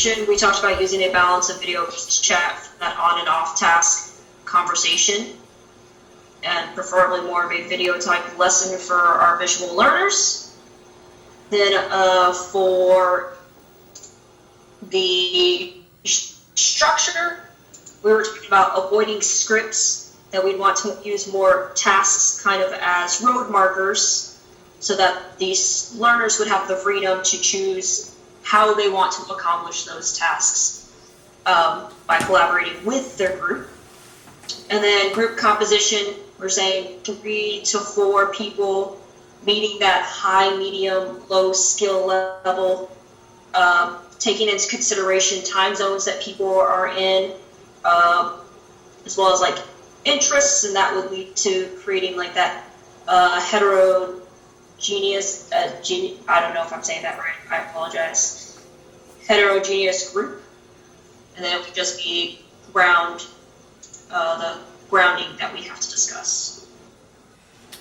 communication, we talked about using a balance of video versus chat for that on and off task conversation, and preferably more of a video type lesson for our visual learners. Then for the structure, we were talking about avoiding scripts, that we'd want to use more tasks kind of as road markers so that these learners would have the freedom to choose how they want to accomplish those tasks by collaborating with their group. And then group composition, we're saying 3 to 4 people, meeting that high, medium, low skill level, taking into consideration time zones that people are in, as well as like interests, and that would lead to creating like that heterogeneous, I don't know if I'm saying that right, I apologize, heterogeneous group. And then it would just be the grounding that we have to discuss.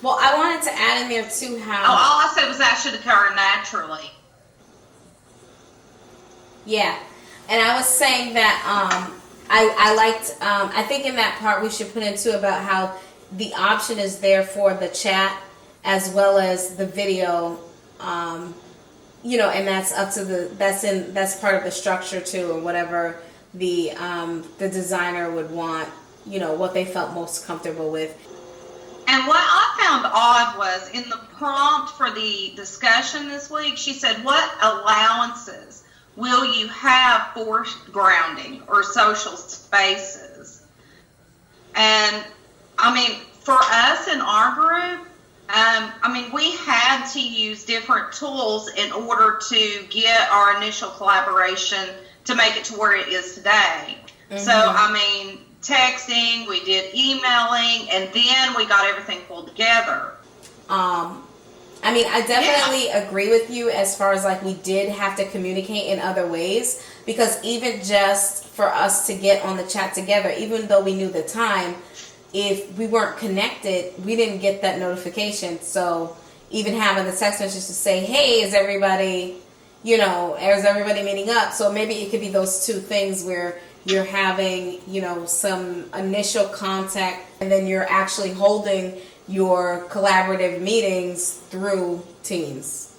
Well, I wanted to add in there too how... all I said was that should occur naturally. Yeah, and I was saying that I liked, I think in that part we should put into about how the option is there for the chat as well as the video, you know, and that's up to that's part of the structure too, or whatever the designer would want, you know, what they felt most comfortable with. And what I found odd was in the prompt for the discussion this week, she said, what allowances will you have for grounding or social spaces? And I mean, for us in our group, I mean, we had to use different tools in order to get our initial collaboration to make it to where it is today. Mm-hmm. So, I mean, texting, we did emailing, and then we got everything pulled together. I mean, I definitely agree with you as far as like we did have to communicate in other ways, because even just for us to get on the chat together, even though we knew the time, if we weren't connected, we didn't get that notification. So even having the text message to say, hey, is everybody, you know, is everybody meeting up? So maybe it could be those two things where you're having, you know, some initial contact and then you're actually holding your collaborative meetings through Teams.